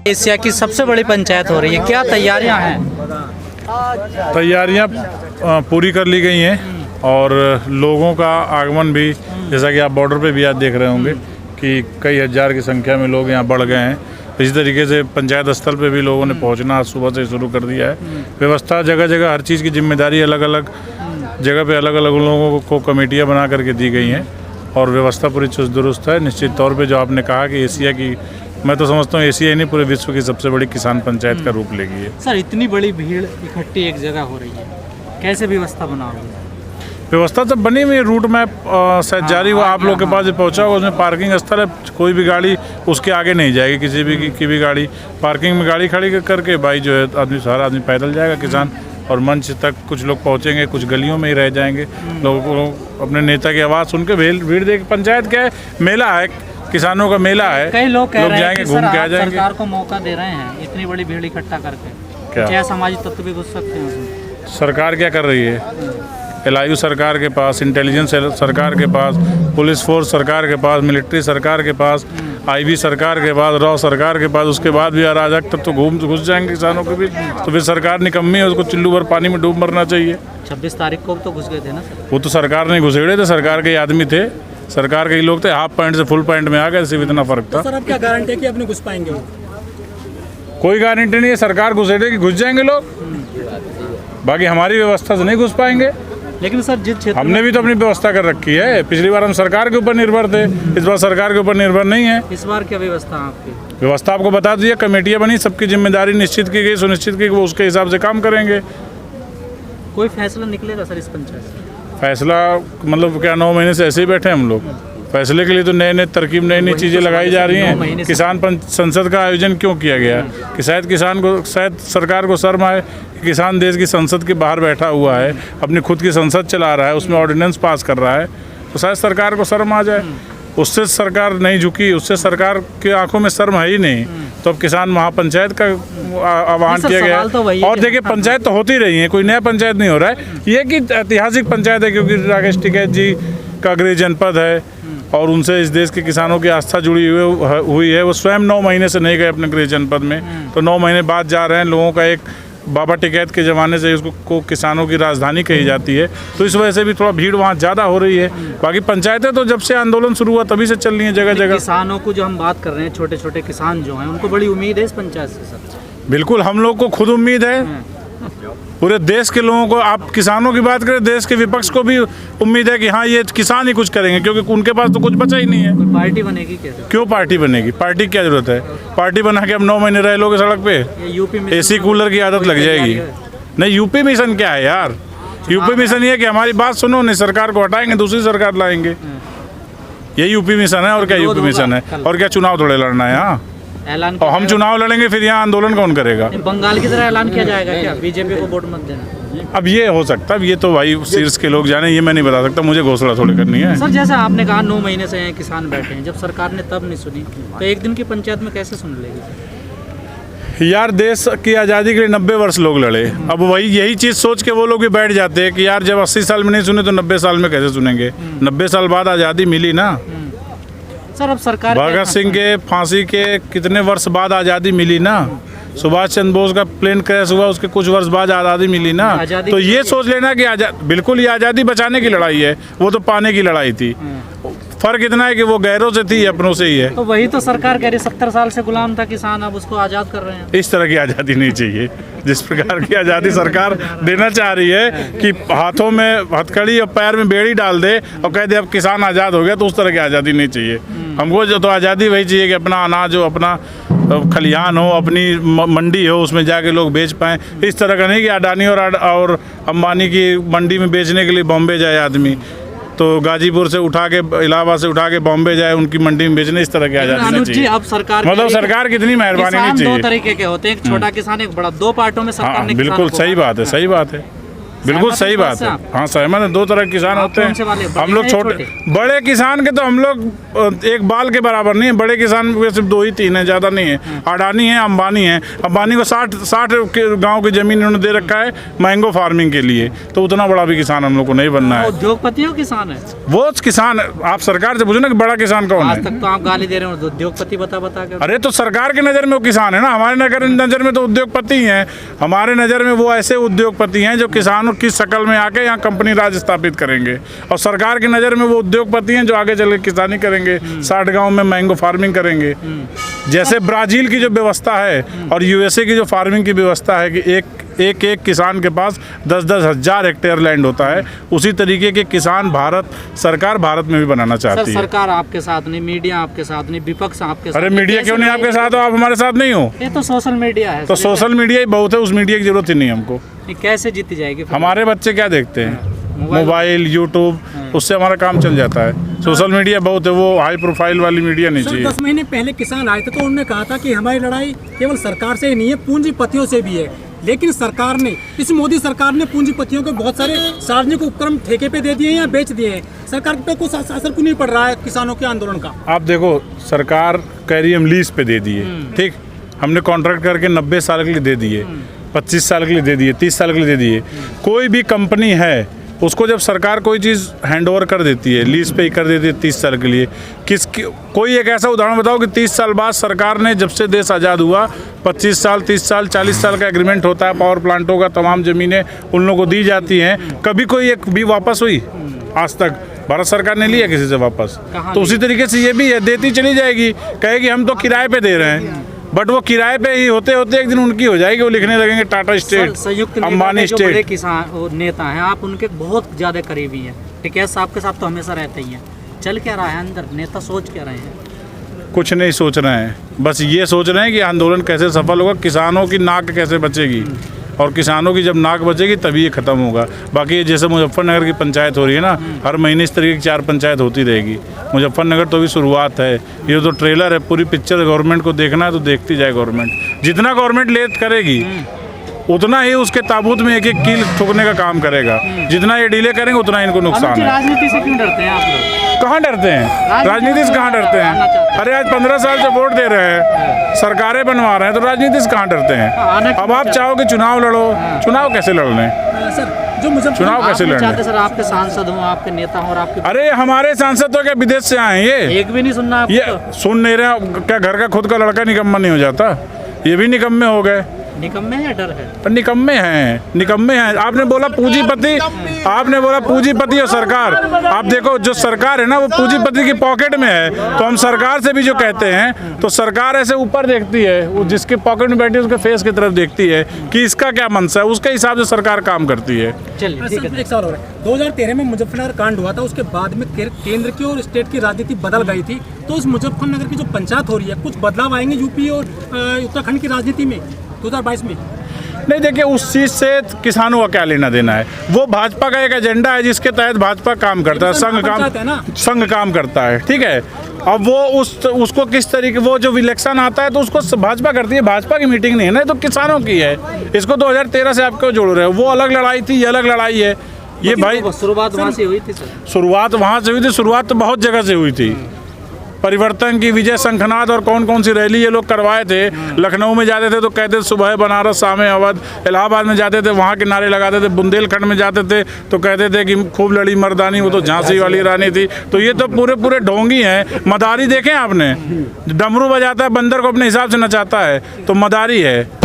Asia की सबसे बड़ी पंचायत हो रही है, क्या तैयारियां हैं? तैयारियां पूरी कर ली गई हैं और लोगों का आगमन भी, जैसा कि आप बॉर्डर पे भी आज देख रहे होंगे कि कई हज़ार की संख्या में लोग यहाँ बढ़ गए हैं। इसी तरीके से पंचायत स्थल पे भी लोगों ने पहुँचना आज सुबह से शुरू कर दिया है। व्यवस्था जगह जगह, हर चीज़ की जिम्मेदारी अलग अलग जगह पे अलग अलग लोगों को कमेटियाँ बना करके दी गई हैं और व्यवस्था पूरी चुस्त दुरुस्त है। निश्चित तौर पे जो आपने कहा कि एशिया की, मैं तो समझता हूँ एशिया ही नहीं पूरे विश्व की सबसे बड़ी किसान पंचायत का रूप लेगी है। सर, इतनी बड़ी भीड़ इकट्ठी एक जगह हो रही है, कैसे व्यवस्था बनाओगे? व्यवस्था तो बनी हुई है, रूट मैप शायद जारी हुआ, आप लोग के पास जो पहुंचा होगा, उसमें पार्किंग स्थल है, कोई भी गाड़ी उसके आगे नहीं जाएगी, किसी भी की भी गाड़ी पार्किंग में गाड़ी खड़ी करके भाई जो है आदमी, सारा आदमी पैदल जाएगा किसान, और मंच तक कुछ लोग पहुंचेंगे, कुछ गलियों में ही रह जाएंगे। लोगों को अपने नेता की आवाज़ सुन के भीड़ देख, पंचायत क्या है, मेला है, किसानों का मेला है। कई लोग कह रहे हैं कि घूम के आ जाएंगे। सरकार को मौका दे रहे हैं इतनी बड़ी भीड़ इकट्ठा करके, क्या सामाजिक तत्व भी घुस सकते हैं उसमें? सरकार क्या कर रही है? LIU सरकार के पास, इंटेलिजेंस सरकार के पास, पुलिस फोर्स सरकार के पास, मिलिट्री सरकार के पास, IB सरकार के पास, रॉ सरकार के पास, उसके बाद भी अराजक तब तो घुस जाएंगे किसानों के बीच। तो फिर सरकार निकम्मी है, उसको चुल्लू भर पानी में डूब मरना चाहिए। 26 तारीख को तो घुस गए थे ना सर? वो तो सरकार नहीं घुसेड़े थे, सरकार के आदमी थे, सरकार के ही लोग थे, हाफ पैंट से फुल पैंट में आ गए, सिर्फ इतना फर्क था। सर, अब क्या गारंटी है कि अपने घुस पाएंगे? कोई गारंटी नहीं है, सरकार घुसेड़ेगी, घुस जाएंगे लोग, बाकी हमारी व्यवस्था से नहीं घुस पाएंगे। लेकिन सर, जिस क्षेत्र हमने भी तो अपनी व्यवस्था कर रखी है। पिछली बार हम सरकार के ऊपर निर्भर थे, इस बार सरकार के ऊपर निर्भर नहीं है। इस बार क्या व्यवस्था है आपकी? व्यवस्था आपको बता दीजिए, कमेटियां बनी, सबकी जिम्मेदारी निश्चित की गई, सुनिश्चित की गई, वो उसके हिसाब से काम करेंगे। कोई फैसला निकलेगा सर इस पंचायत से? फैसला मतलब क्या, 9 महीने से ऐसे ही बैठे हम लोग? फैसले के लिए तो नए तरकीब, नई चीज़ें लगाई जा रही हैं। किसान संसद का आयोजन क्यों किया गया कि शायद सरकार को शर्म आए कि किसान देश की संसद के बाहर बैठा हुआ है, अपनी खुद की संसद चला रहा है, उसमें ऑर्डिनेंस पास कर रहा है, तो शायद सरकार को शर्म आ जाए। उससे सरकार नहीं झुकी, उससे सरकार की आंखों में शर्म है ही नहीं। तो अब किसान महापंचायत का आह्वान किया गया है। और देखिए, पंचायत तो होती रही है, कोई नया पंचायत नहीं हो रहा है। ये कि ऐतिहासिक पंचायत है, क्योंकि राकेश टिकैत जी का गृह जनपद है और उनसे इस देश के किसानों की आस्था जुड़ी हुई है। वो स्वयं 9 महीने से नहीं गए अपने गृह जनपद में, तो 9 महीने बाद जा रहे हैं। लोगों का एक बाबा टिकैत के ज़माने से उसको किसानों की राजधानी कही जाती है, तो इस वजह से भी थोड़ा भीड़ वहाँ ज़्यादा हो रही है। बाकी पंचायतें तो जब से आंदोलन शुरू हुआ तभी से चल रही हैं जगह जगह। किसानों को जो हम बात कर रहे हैं, छोटे छोटे किसान जो हैं, उनको बड़ी उम्मीद है इस पंचायत से सर? बिल्कुल, हम लोग को खुद उम्मीद है, पूरे देश के लोगों को। आप किसानों की बात करें, देश के विपक्ष को भी उम्मीद है कि हाँ, ये किसान ही कुछ करेंगे, क्योंकि उनके पास तो कुछ बचा ही नहीं है। कोई पार्टी बनेगी क्या? क्यों पार्टी बनेगी? पार्टी की क्या जरूरत है? पार्टी बना के अब 9 महीने रह लोगे सड़क पे? यूपी में AC कूलर की आदत लग जाएगी। नहीं, यूपी मिशन क्या है यार? यूपी मिशन ये कि हमारी बात सुनो, नहीं सरकार को हटाएंगे, दूसरी सरकार लाएंगे, ये यूपी मिशन है। और क्या यूपी मिशन है? और क्या चुनाव थोड़े लड़ना है यहाँ? ऐलान और हम चुनाव लड़ेंगे, फिर यहाँ आंदोलन कौन करेगा? बंगाल की तरह ऐलान किया जाएगा क्या, बीजेपी को वोट मत देना? अब ये हो सकता है, ये तो भाई शीर्ष के लोग जाने, ये मैं नहीं बता सकता, मुझे घोषणा थोड़ी करनी है। सर, जैसा आपने कहा 9 महीने से किसान बैठे हैं, जब सरकार ने तब नहीं सुनी, तो एक दिन की पंचायत में कैसे सुन लेगी? यार, देश की आज़ादी के लिए 90 वर्ष लोग लड़े। अब वही यही चीज़ सोच के वो लोग भी बैठ जाते हैं कि यार, जब 80 साल में नहीं सुने तो 90 साल में कैसे सुनेंगे? 90 साल बाद आज़ादी मिली ना सर। अब सरकार, भगत सिंह के फांसी के कितने वर्ष बाद आज़ादी मिली ना? सुभाष चंद्र बोस का प्लेन क्रैश हुआ, उसके कुछ वर्ष बाद आज़ादी मिली ना। तो ये सोच लेना कि बिल्कुल ये आज़ादी बचाने की लड़ाई है, वो तो पाने की लड़ाई थी। फर्क इतना है कि वो गैरों से थी, अपनों से ही है। तो वही तो सरकार कह रही, 70 साल से गुलाम था किसान, अब उसको आज़ाद कर रहे हैं। इस तरह की आज़ादी नहीं चाहिए। जिस प्रकार की आज़ादी सरकार देना चाह रही है कि हाथों में हथकड़ी और पैर में बेड़ी डाल दे और कह दे अब किसान आज़ाद हो गया, तो उस तरह की आज़ादी नहीं चाहिए हमको। जो तो आज़ादी वही चाहिए कि अपना अनाज हो, अपना खलिहान हो, अपनी मंडी हो, उसमें जाके लोग बेच पाएँ। इस तरह का नहीं कि अडानी और अंबानी की मंडी में बेचने के लिए बॉम्बे जाए आदमी, तो गाजीपुर से उठा के, इलाहाबाद से उठा के बॉम्बे जाए उनकी मंडी में बेचने। इस तरह की आज़ादी नहीं चाहिए। अब सरकार, मतलब सरकार कितनी मेहरबानी नहीं चाहिए। 2 तरीके के होते हैं, एक छोटा किसान, एक बड़ा, 2 पार्टों में सरकार ने बिल्कुल सही बात है, सही बात है। बिल्कुल सहमत सही इस बात से है। आप? हाँ सहमत है, दो तरह के किसान आप होते कौन से वाले, हैं। बड़े हम लोग हैं, छोटे बड़े किसान के तो हम लोग एक बाल के बराबर नहीं है। बड़े किसान के सिर्फ 2 ही 3 है, ज़्यादा नहीं है। अडानी है, अंबानी है। अंबानी को 60 गाँव की ज़मीन इन्होंने दे रखा है मैंगो फार्मिंग के लिए, तो उतना बड़ा भी किसान हम लोग को नहीं बनना है। उद्योगपति हो किसान है? वो किसान, आप सरकार से पूछो ना कि बड़ा किसान कौन आज है। तक तो आप गाली दे रहे हो उद्योगपति बता कर। अरे तो सरकार की नज़र में वो किसान है ना, हमारे नज़र में तो उद्योगपति हैं। हमारे नज़र में वो ऐसे उद्योगपति हैं जो किसानों की शक्ल में आके यहाँ कंपनी राज स्थापित करेंगे, और सरकार की नज़र में वो उद्योगपति हैं जो आगे चल के किसानी करेंगे, 60 गांव में मैंगो फार्मिंग करेंगे। जैसे ब्राज़ील की जो व्यवस्था है और यूएसए की जो फार्मिंग की व्यवस्था है कि एक किसान के पास 10-10 हज़ार हेक्टेयर लैंड होता है, उसी तरीके के किसान सरकार भारत में भी बनाना चाहती है। सरकार आपके साथ नहीं, मीडिया आपके साथ नहीं, विपक्ष आपके साथ। अरे मीडिया क्यों नहीं आपके साथ हो? आप हमारे साथ नहीं हो? ये तो सोशल मीडिया है। तो सोशल मीडिया ही बहुत है, उस मीडिया की जरूरत ही नहीं है हमको। ये कैसे जीती जाएगी फिर? हमारे बच्चे क्या देखते हैं? मोबाइल, यूट्यूब, उससे हमारा काम चल जाता है। सोशल मीडिया बहुत है, वो हाई प्रोफाइल वाली मीडिया नहीं चाहिए। 10 महीने पहले किसान आए थे तो उन्होंने कहा था कि हमारी लड़ाई केवल सरकार से ही नहीं है, पूंजीपतियों से भी है। लेकिन सरकार ने, इस मोदी सरकार ने पूंजीपतियों को बहुत सारे सार्वजनिक उपक्रम ठेके पे दे दिए हैं या बेच दिए हैं। सरकार पे कुछ असर क्यों नहीं पड़ रहा है किसानों के आंदोलन का? आप देखो, सरकार कह रही है हम लीज पे दे दिए, ठीक, हमने कॉन्ट्रैक्ट करके 90 साल के लिए दे दिए, 25 साल के लिए दे दिए, 30 साल के लिए दे दिए। कोई भी कंपनी है, उसको जब सरकार कोई चीज़ हैंड ओवर कर देती है, लीज पे ही कर देती है 30 साल के लिए, कोई एक ऐसा उदाहरण बताओ कि 30 साल बाद सरकार ने, जब से देश आज़ाद हुआ, 25 साल, 30 साल, 40 साल का एग्रीमेंट होता है, पावर प्लांटों का तमाम ज़मीनें उन लोगों को दी जाती हैं, कभी कोई एक भी वापस हुई? आज तक भारत सरकार ने लिया किसी से वापस? तो उसी तरीके से ये भी है, देती चली जाएगी, कहेगी हम तो किराए पे दे रहे हैं, बट वो किराए पे ही होते होते एक दिन उनकी हो जाएगी, वो लिखने लगेंगे टाटा स्टेट, संयुक्त अंबानी जो बड़े स्टेट। किसान और नेता हैं, आप उनके बहुत ज़्यादा करीबी हैं। टिकैत साहब के साथ तो हमेशा रहते ही हैं। चल क्या रहा है अंदर, नेता सोच क्या रहे हैं? कुछ नहीं सोच रहे हैं, बस ये सोच रहे हैं कि आंदोलन कैसे सफल होगा, किसानों की नाक कैसे बचेगी, और किसानों की जब नाक बचेगी तभी ये ख़त्म होगा। बाकी जैसे मुजफ्फरनगर की पंचायत हो रही है ना, हर महीने इस तरीके की 4 पंचायत होती रहेगी। मुजफ्फरनगर तो भी शुरुआत है, ये तो ट्रेलर है, पूरी पिक्चर गवर्नमेंट को देखना है तो देखती जाए गवर्नमेंट। जितना गवर्नमेंट लेट करेगी उतना ही उसके ताबूत में एक एक कील ठोकने का काम करेगा। जितना ये डिले करेंगे उतना इनको नुकसान है। राजनीति से क्यों डरते हैं आप लोग? कहाँ डरते हैं? राजनीति से कहाँ डरते हैं? अरे आज 15 साल से वोट दे रहे हैं, सरकारें बनवा रहे हैं, तो राजनीति से कहाँ डरते हैं? अब आप चाहो कि चुनाव लड़ो, चुनाव कैसे लड़ने? सर जो मुझे चुनाव कैसे लड़ने? चाहते सर आपके सांसद हों, आपके नेता हों और आपके, अरे हमारे सांसद तो क्या विदेश से आए हैं? ये एक भी नहीं सुनना आपको? ये सुन नहीं रहे? क्या घर का खुद का लड़का निकम्मा नहीं हो जाता? ये भी निकम्मे हो गए। निकम्मे या डर है? पर निकम्मे हैं, निकम्मे हैं। आपने बोला पूंजीपति, आपने बोला पूंजीपति और सरकार। आप देखो, जो सरकार है ना वो पूंजीपति की पॉकेट में है, तो हम सरकार से भी जो कहते हैं तो सरकार ऐसे ऊपर देखती है, वो जिसके पॉकेट में बैठी है उसके फेस की तरफ देखती है कि इसका क्या मनसा है, उसके हिसाब से सरकार काम करती है। चलिए ठीक है। एक सवाल हो रहा है, 2013 में मुजफ्फरनगर कांड हुआ था, उसके बाद में केंद्र की और स्टेट की राजनीति बदल गई थी, तो उस मुजफ्फरनगर की जो पंचायत हो रही है, कुछ बदलाव आएंगे यूपी और उत्तराखंड की राजनीति में 2022 में? नहीं, देखिए उस चीज़ से किसानों का क्या लेना देना है? वो भाजपा का एक एजेंडा है जिसके तहत भाजपा काम करता है, संघ काम करता है, ठीक है। अब वो उसको किस तरीके, वो जो इलेक्शन आता है तो उसको भाजपा करती है, भाजपा की मीटिंग नहीं है ना, तो किसानों की है। इसको 2013 से आप क्यों जोड़ रहे हो? वो अलग लड़ाई थी, ये अलग लड़ाई है। ये भाई शुरुआत वहाँ से हुई थी सर? शुरुआत वहाँ से हुई थी, शुरुआत तो बहुत जगह से हुई थी। परिवर्तन की विजय शंखनाद और कौन कौन सी रैली ये लोग करवाए थे। लखनऊ में जाते थे तो कहते थे सुबह बनारस शामें अवध, इलाहाबाद में जाते थे वहाँ के नारे लगाते थे, बुंदेलखंड में जाते थे तो कहते थे कि खूब लड़ी मर्दानी, वो तो झांसी वाली रानी थी। तो ये तो पूरे पूरे ढोंगी हैं। मदारी देखें आपने, डमरू बजाता है, बंदर को अपने हिसाब से नचाता है, तो मदारी है।